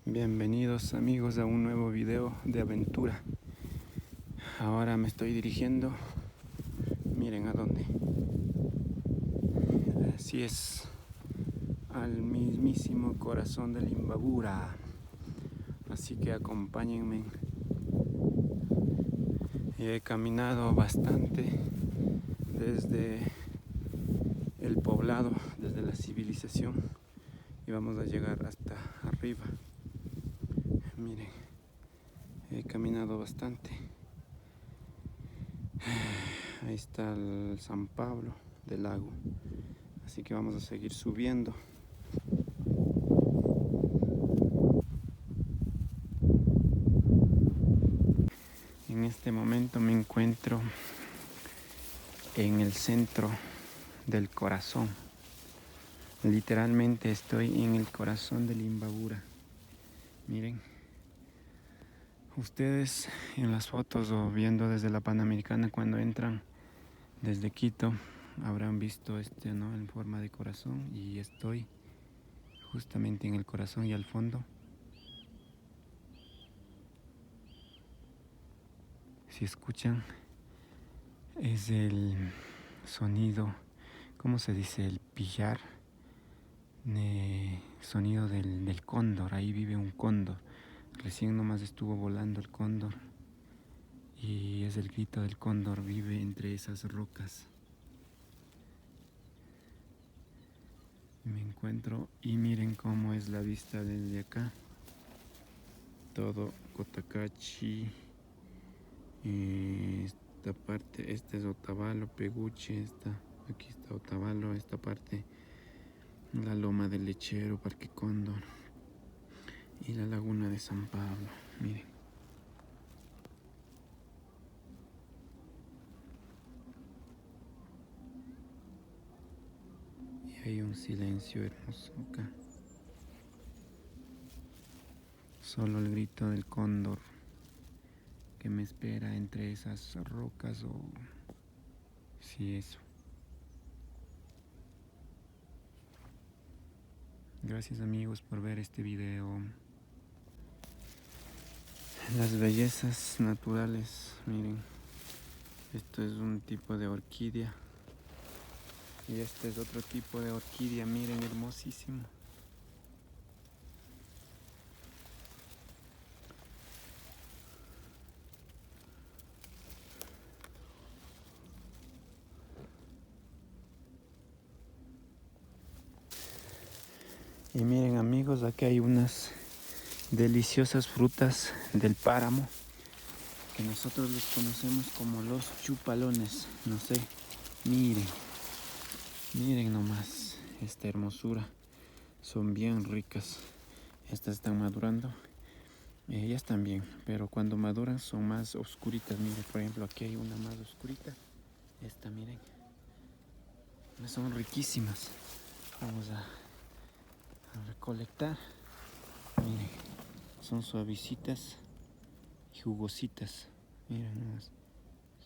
Bienvenidos amigos a un nuevo video de aventura. Ahora me estoy dirigiendo, miren a dónde. Así es, al mismísimo corazón del Imbabura. Así que acompáñenme. He caminado bastante desde el poblado, desde la civilización, y vamos a llegar hasta arriba. Miren, he caminado bastante. Ahí está el San Pablo del Lago. Así que vamos a seguir subiendo. En este momento me encuentro en el centro del corazón. Literalmente estoy en el corazón del Imbabura. Miren. Ustedes en las fotos o viendo desde la Panamericana cuando entran desde Quito habrán visto ¿no? En forma de corazón, y estoy justamente en el corazón, y al fondo, si escuchan, es el sonido, ¿cómo se dice? El pillar, sonido del cóndor. Ahí vive un cóndor. Recién nomás estuvo volando el cóndor y es el grito del cóndor, vive entre esas rocas. Me encuentro y miren cómo es la vista desde acá. Todo Cotacachi. Esta parte, este es Otavalo, Peguche, aquí está Otavalo, esta parte, la Loma del Lechero, Parque Cóndor y la Laguna de San Pablo. Miren. Y hay un silencio hermoso acá. Solo el grito del cóndor que me espera entre esas rocas, o sí, eso. Gracias amigos por ver este video. Las bellezas naturales, miren. Esto es un tipo de orquídea. Y este es otro tipo de orquídea, miren, hermosísimo. Y miren amigos, aquí hay unas deliciosas frutas del páramo que nosotros los conocemos como los chupalones. No sé, miren, miren nomás esta hermosura. Son bien ricas. Estas están madurando. Ya están bien, pero cuando maduran son más oscuritas. Miren, por ejemplo, aquí hay una más oscurita. Esta, miren. Son riquísimas. Vamos a recolectar. Miren, son suavecitas y jugositas. Miren nomás.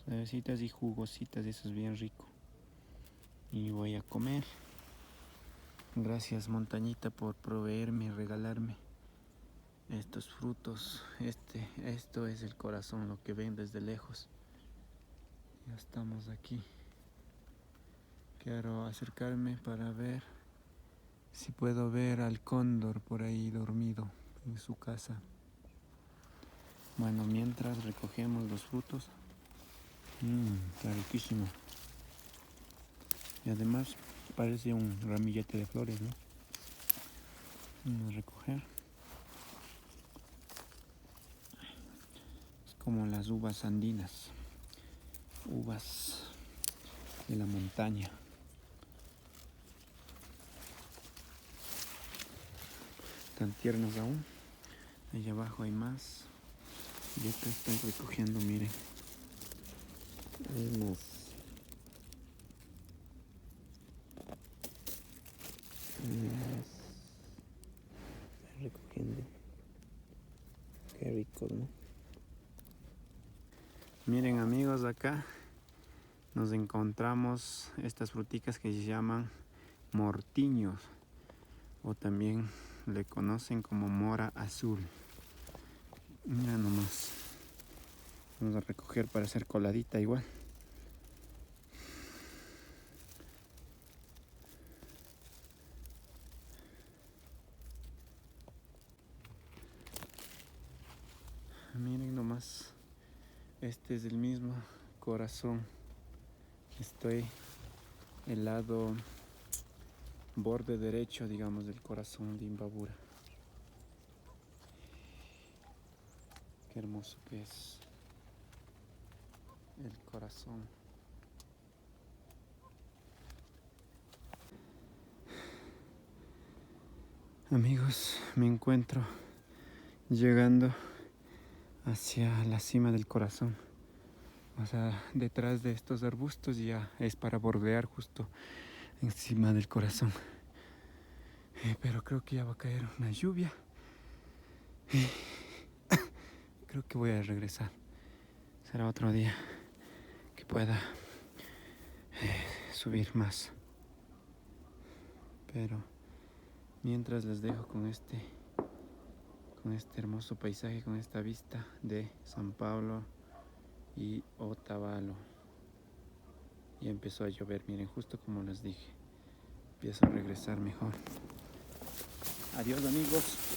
Suavecitas y jugositas, eso es bien rico. Y voy a comer. Gracias montañita por proveerme y regalarme estos frutos. Esto es el corazón, lo que ven desde lejos. Ya estamos aquí. Quiero acercarme para ver si puedo ver al cóndor por ahí dormido en su casa. Bueno, mientras recogemos los frutos. Está riquísimo. Y además parece un ramillete de flores, ¿no? Vamos a recoger. Es como las uvas andinas. Uvas de la montaña. Están tiernas aún. Allá abajo hay más. Y acá están recogiendo, miren. Hay más. Están recogiendo. Qué rico, ¿no? Miren amigos, acá nos encontramos estas fruticas que se llaman mortiños, o también le conocen como mora azul. Mira nomás. Vamos a recoger para hacer coladita igual. Miren nomás. Este es el mismo corazón. Estoy el lado borde derecho, digamos, del corazón de Imbabura. Qué hermoso que es el corazón. Amigos, me encuentro llegando hacia la cima del corazón. O sea, detrás de estos arbustos ya es para bordear justo encima del corazón. Pero creo que ya va a caer una lluvia. Creo que voy a regresar. Será otro día que pueda subir más. Pero mientras les dejo con este hermoso paisaje, con esta vista de San Pablo y Otavalo. Y empezó a llover, miren, justo como les dije. Empiezo a regresar mejor. Adiós, amigos.